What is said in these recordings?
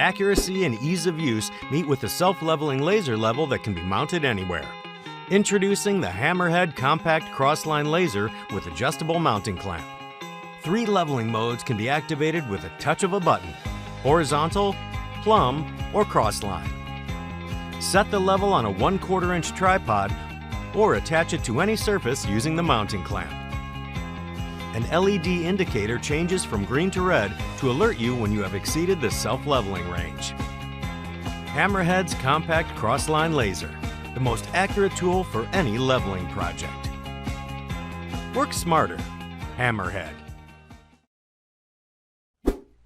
accuracy and ease of use meet with a self-leveling laser level that can be mounted anywhere. Introducing the Hammerhead Compact Crossline Laser with adjustable mounting clamp. 3 leveling modes can be activated with a touch of a button: horizontal, plumb, or crossline. Set the level on a 1/4 inch tripod or attach it to any surface using the mounting clamp. An LED indicator changes from green to red to alert you when you have exceeded the self-leveling range. Hammerhead's Compact Crossline Laser, the most accurate tool for any leveling project. Work smarter, Hammerhead.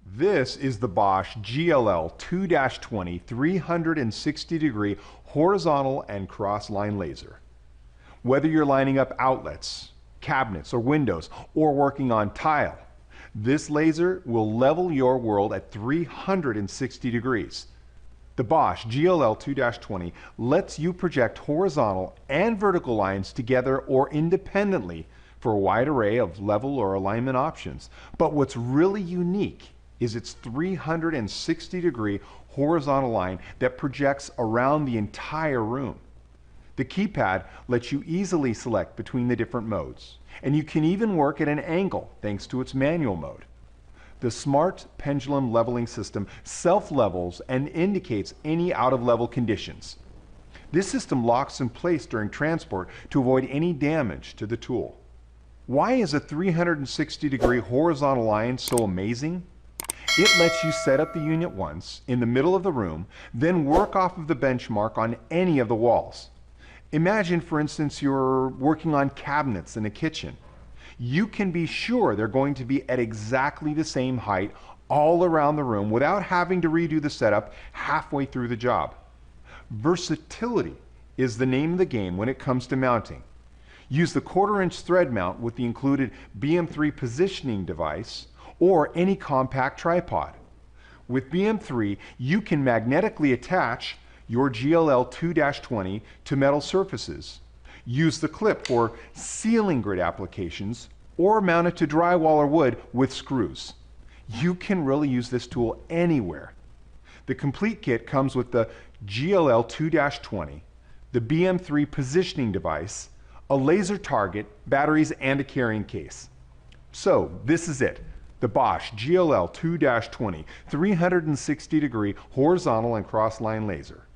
This is the Bosch GLL 2-20 360-degree horizontal and cross-line laser. Whether you're lining up outlets, cabinets, or windows, or working on tile, this laser will level your world at 360 degrees. The Bosch GLL 2-20 lets you project horizontal and vertical lines together or independently for a wide array of level or alignment options. But what's really unique is its 360-degree horizontal line that projects around the entire room. The keypad lets you easily select between the different modes, and you can even work at an angle thanks to its manual mode. The smart pendulum leveling system self-levels and indicates any out-of-level conditions. This system locks in place during transport to avoid any damage to the tool. Why is a 360-degree horizontal line so amazing? It lets you set up the unit once in the middle of the room, then work off of the benchmark on any of the walls. Imagine, for instance, you're working on cabinets in a kitchen. You can be sure they're going to be at exactly the same height all around the room without having to redo the setup halfway through the job. Versatility is the name of the game when it comes to mounting. Use the 1/4 inch thread mount with the included BM3 positioning device or any compact tripod. With BM3, you can magnetically attach your GLL 2-20 to metal surfaces. Use the clip for ceiling grid applications or mount it to drywall or wood with screws. You can really use this tool anywhere. The complete kit comes with the GLL 2-20, the BM3 positioning device, a laser target, batteries, and a carrying case. So this is it. The Bosch GLL 2-20 360-degree horizontal and cross-line laser.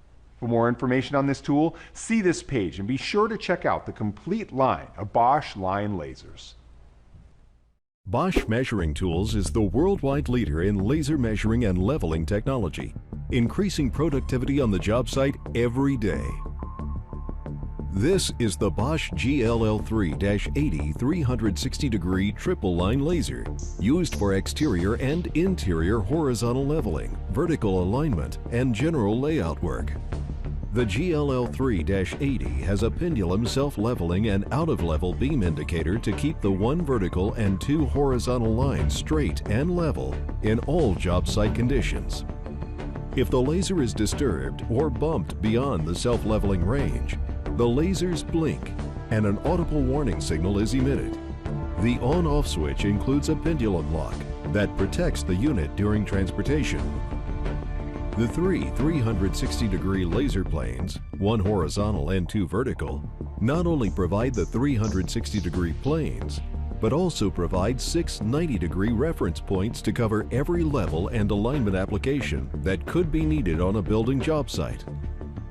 For more information on this tool, see this page and be sure to check out the complete line of Bosch line lasers. Bosch Measuring Tools is the worldwide leader in laser measuring and leveling technology, increasing productivity on the job site every day. This is the Bosch GLL3-80 360-degree triple line laser, used for exterior and interior horizontal leveling, vertical alignment, and general layout work. The GLL3-80 has a pendulum self-leveling and out-of-level beam indicator to keep the 1 vertical and 2 horizontal lines straight and level in all job site conditions. If the laser is disturbed or bumped beyond the self-leveling range, the lasers blink and an audible warning signal is emitted. The on-off switch includes a pendulum lock that protects the unit during transportation. The 3 360-degree laser planes, 1 horizontal and 2 vertical, not only provide the 360-degree planes, but also provide 6 90-degree reference points to cover every level and alignment application that could be needed on a building job site.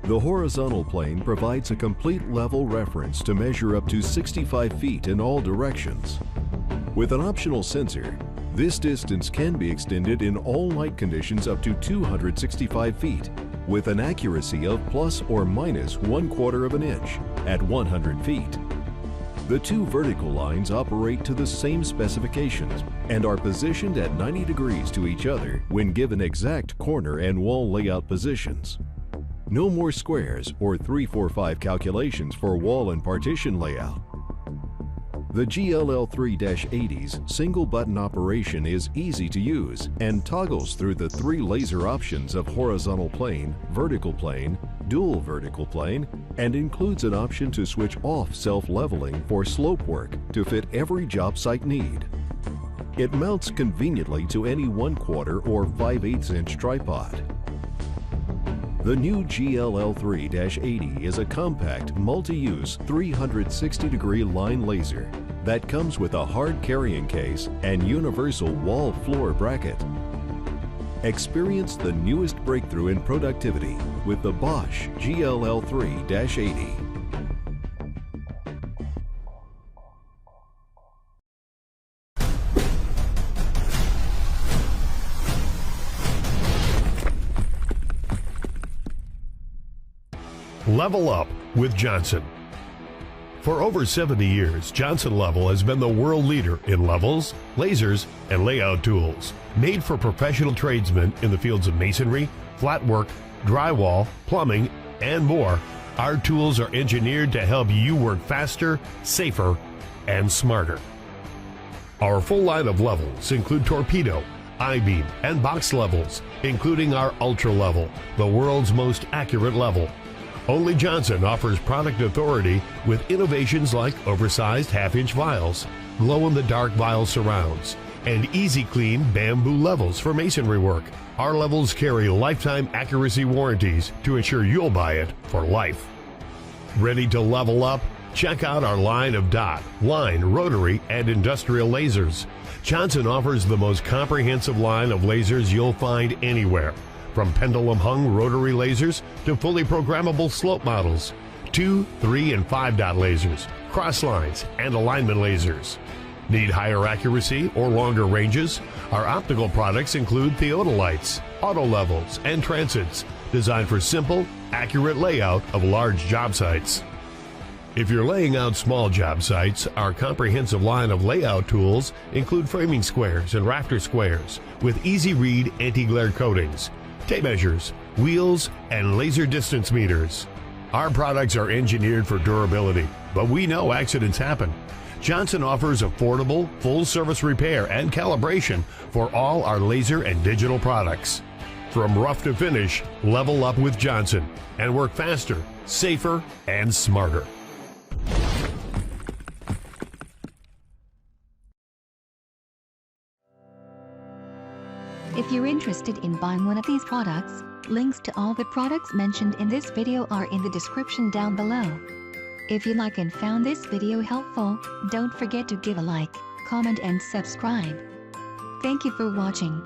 The horizontal plane provides a complete level reference to measure up to 65 feet in all directions. With an optional sensor, this distance can be extended in all light conditions up to 265 feet, with an accuracy of plus or minus 1/4 of an inch at 100 feet. The 2 vertical lines operate to the same specifications and are positioned at 90 degrees to each other when given exact corner and wall layout positions. No more squares or 3-4-5 calculations for wall and partition layout. The GLL3-80's single button operation is easy to use and toggles through the 3 laser options of horizontal plane, vertical plane, dual vertical plane, and includes an option to switch off self-leveling for slope work to fit every job site need. It mounts conveniently to any 1/4 or 5/8 inch tripod. The new GLL3-80 is a compact, multi-use 360-degree line laser that comes with a hard carrying case and universal wall floor bracket. Experience the newest breakthrough in productivity with the Bosch GLL3-80. Level up with Johnson. For over 70 years, Johnson Level has been the world leader in levels, lasers, and layout tools, made for professional tradesmen in the fields of masonry, flat work, drywall, plumbing, and more. Our tools are engineered to help you work faster, safer, and smarter. Our full line of levels include torpedo, I-beam, and box levels, including our Ultra Level, the world's most accurate level. Only Johnson offers product authority with innovations like oversized half-inch vials, glow-in-the-dark vial surrounds, and easy-clean bamboo levels for masonry work. Our levels carry lifetime accuracy warranties to ensure you'll buy it for life. Ready to level up? Check out our line of dot, line, rotary, and industrial lasers. Johnson offers the most comprehensive line of lasers you'll find anywhere. From pendulum-hung rotary lasers to fully programmable slope models, 2, 3, and 5-dot lasers, cross lines, and alignment lasers. Need higher accuracy or longer ranges? Our optical products include theodolites, auto levels, and transits, designed for simple, accurate layout of large job sites. If you're laying out small job sites, our comprehensive line of layout tools include framing squares and rafter squares with easy-read anti-glare coatings, tape measures, wheels, and laser distance meters. Our products are engineered for durability, but we know accidents happen. Johnson offers affordable, full-service repair and calibration for all our laser and digital products. From rough to finish, level up with Johnson and work faster, safer, and smarter. If you're interested in buying one of these products, links to all the products mentioned in this video are in the description down below. If you like and found this video helpful, don't forget to give a like, comment and subscribe. Thank you for watching.